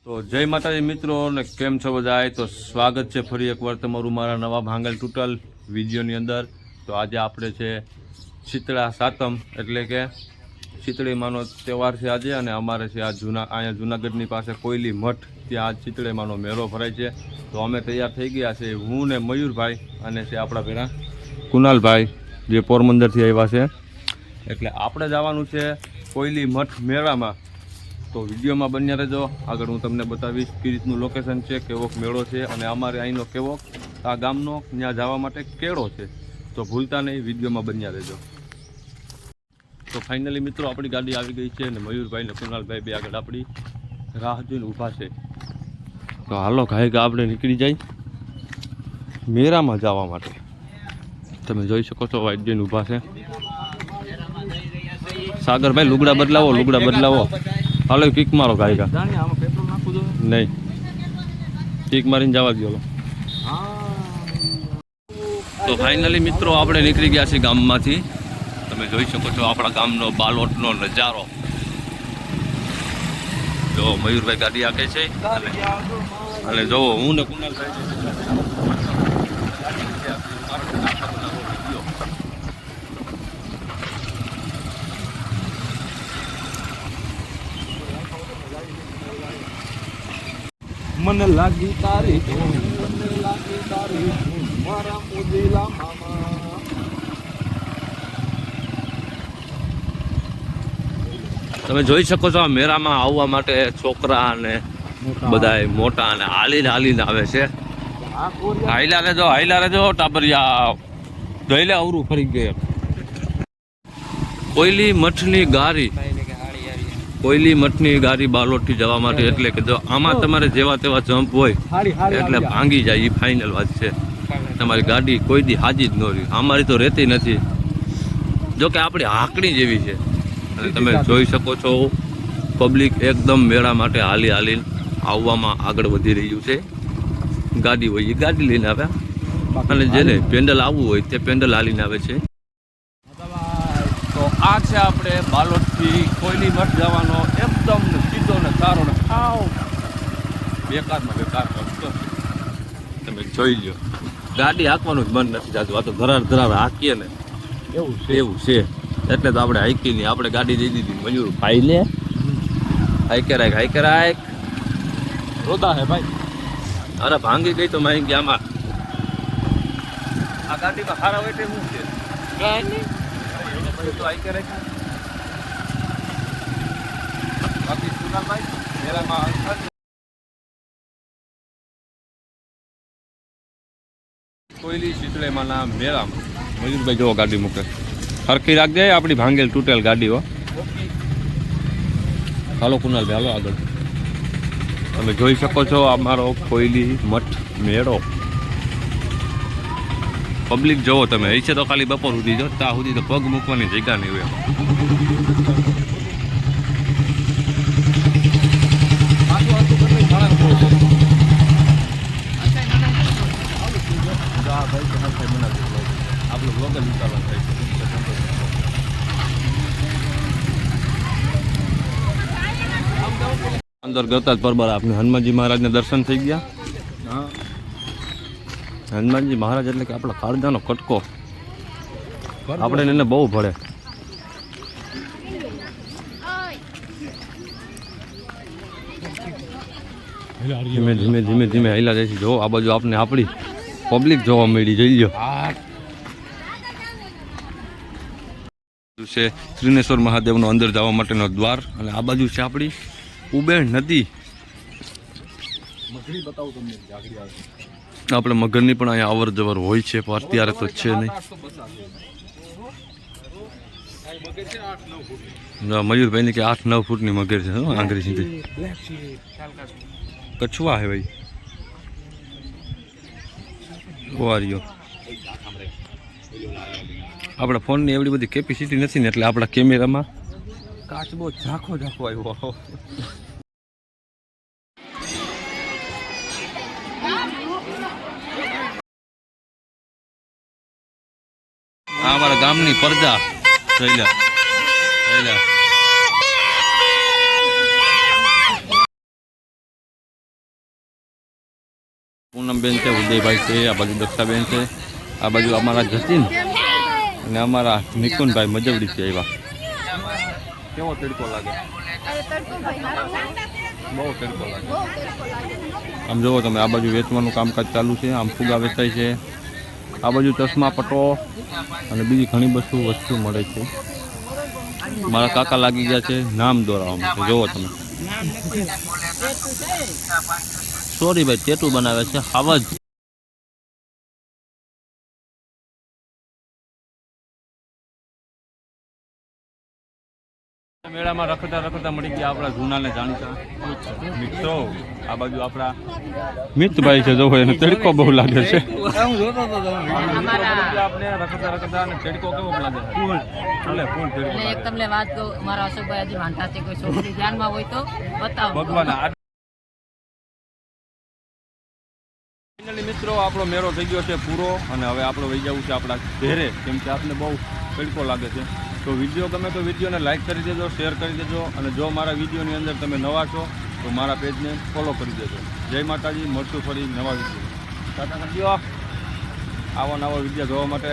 તો જય માતાજી મિત્રો ને કેમ છો બધા? તો સ્વાગત છે ફરી એકવાર તમારું મારા નવા ભાંગલ ટૂટલ વિડીયોની અંદર. તો આજે આપણે છે શીતળા સાતમ એટલે કે શીતળીમાનો તહેવાર છે આજે, અને અમારે છે આ અહીંયા જૂનાગઢની પાસે કોયલી મઠ ત્યાં આજ શીતળીમાનો મેળો ભરાય છે. તો અમે તૈયાર થઈ ગયા છે, હું ને મયુરભાઈ અને છે આપણા પેલા કુનાલભાઈ જે પોરબંદરથી આવ્યા છે. એટલે આપણે જવાનું છે કોયલી મઠ મેળામાં. તો વિડીયોમાં બન્યા રહેજો, આગળ હું તમને બતાવીશ કઈ રીતનું લોકેશન છે, કેવો મેળો છે અને અમારે અહીંનો કેવો આ ગામનો ત્યાં જવા માટે કેળો છે. તો ભૂલતા નહીં, વિડીયોમાં બન્યા રહેજો. તો ફાઇનલી મિત્રો આપણી ગાડી આવી ગઈ છે અને મયુરભાઈ ને કુનાલભાઈ બે આગળ આપણી રાહ જોઈને ઊભા છે. તો હાલો ઘાય આપણે નીકળી જાય મેળામાં જવા માટે. તમે જોઈ શકો છો વાઇટ જોઈને ઊભા છે. સાગરભાઈ લુગડા બદલાવો. હાલો કિક મારો ગાયકા નહીં, કિક મારીને જવા દો. તો ફાઇનલી મિત્રો આપણે નીકળી ગયા છીએ ગામમાંથી. તમે જોઈ શકો છો આપણા ગામનો બાલોટનો નજારો. જો મયુરભાઈ ગાડી આકે છે અને જો હું ને કુનાલભાઈ મને લાગી તારી મારા મોદીલા મામા. તમે જોઈ શકો છો આ મેળામાં આવવા માટે છોકરા અને બધા મોટા અને હાલીને આવે છે. હાઈલા રેજો ટાબરિયા જોઈ લે અવરું ફરી ગયા. કોયલી મઠની ગાડી બાલોટથી જવા માટે. એટલે કે જો આમાં તમારે જેવા તેવા જમ્પ હોય એટલે ભાંગી જાય, એ ફાઇનલ વાત છે. તમારી ગાડી કોઈ દી હાજી જ ન રહી. અમારી તો રહેતી નથી, જો કે આપણી હાંકણી જેવી છે. અને તમે જોઈ શકો છો પબ્લિક એકદમ મેળા માટે હાલીને આવવામાં આગળ વધી રહ્યું છે. ગાડી હોય એ ગાડી લઈને આવે, અને જેને પેન્ડલ આવવું હોય તે પેન્ડલ હાલીને આવે છે. તો આ છે આપણે બાલોટથી કોયલી મઠ જવાનો એકદમ સીધો ને સારો ને આવ બેકારમાં બેકાર રસ્તો. તમે જોઈ લો, ગાડી હાંકવાનું જ મન નથી થતું. આ તો ધરાર હાંકીએ ને એવું છે. એટલે તો આપણે હાઈકી નહીં, આપણે ગાડી દઈ દીધી મયુર ભાઈ લે હાઈકે રાખ રોતા હે ભાઈ. અરે ભાંગી ગઈ તો મારી ગયા આમાં. આ ગાડીમાં ખારા હોય તે શું છે? કાંઈ નહીં, તો હાઈકે રાખ. બાકી સુનાલભાઈ મેળામાં કોયલી શીતળેમાના મેળામાં મયુરભાઈ જોવો ગાડી મૂકે. હરખી રાખજે આપણી ભાંગેલ તૂટેલ ગાડીઓ. હાલો કુનાલભાઈ હાલો આગળ. તમે જોઈ શકો છો અમારો કોયલી મઠ મેળો. પબ્લિક જોવો તમે, છે તો ખાલી બપોર સુધી જો, ત્યાં સુધી તો પગ મૂકવાની જગ્યા નહીં હોય. આપણે બ્લોગ જ ઉતારવાનું થાય છે. અંદર ગતા જ પરબાર આપણે હનુમાનજી મહારાજના દર્શન થઈ ગયા. હનુમાનજી મહારાજ એટલે કે આપણા કાળજાનો કટકો. આપણે એને બહુ ભળે. ધીમે ધીમે હાલ્યા જાય છે. જો આ બાજુ આપણે આપણી પબ્લિક જોવા મળી. જઈ લો છે ત્રિનેશ્વર મહાદેવનો અંદર જવા માટેનો દ્વાર, અને આ બાજુ છે આપણી ઉબેણ નદી. આપણે મગરની પણ અહીંયા અવર જવર હોય છે, પણ અત્યારે તો છે નહીં. મયુરભાઈ કે 8-9 ફૂટની મગર છે. આંગળી સીધી કછુઆ હે ભાઈ. ઓવારીઓ આપણા ફોનની એવડી બધી કેપેસિટી નથી ને, એટલે આપણા કેમેરામાં કાચબો ઝાંખો આવ્યો. આ અમારા ગામની પરજા જોઈ લે. પૂનમબેન છે, ઉદયભાઈ છે, આ બાજુ દક્ષાબેન છે, આ બાજુ અમારા જતીન અને અમારા નિકુંજભાઈ મજવડી છે. એવા કેવો તડકો લાગે? બહુ તડકો લાગે. આમ જુઓ તમે, આ બાજુ વેચવાનું કામકાજ ચાલુ છે. આમ ફુગા વેચાય છે, આ બાજુ ચશ્મા પટ્ટો અને બીજી ઘણી વસ્તુ મળે છે. મારા કાકા લાગી ગયા છે નામ દોરાવવામાં. જુઓ તમે, સોરી ભાઈ, ટેટુ બનાવે છે હાવજ. મેળામાં રખડતા મળી ગયા આપણા જૂના ને જાણીતા મિત્રો. આ બાજુ આપણા મિતભાઈ છે, જોવો એને તડકો બહુ લાગે છે. આપણે રખડતા અને તડકો કેવો લાગે? ફૂલ એક તમને વાત કહું, મારા અશોકભાઈ હજી વાંધા છે, કોઈ છોકરી ધ્યાનમાં હોય તો બતાવો. ભગવાન. ફાઇનલી મિત્રો, આપણો મેળો થઈ ગયો છે પૂરો અને હવે આપણે વહી જવું છે આપણા ઘરે, કેમ કે આપણે બહુ તડકો લાગે છે. તો વિડીયો ગમે તો વિડીયોને લાઇક કરી દેજો, શેર કરી દેજો અને જો મારા વિડીયોની અંદર તમે નવા છો તો મારા પેજને ફોલો કરી દેજો. જય માતાજી. મળશું ફરી નવા વિડીયો. આવા નવા વિડીયો જોવા માટે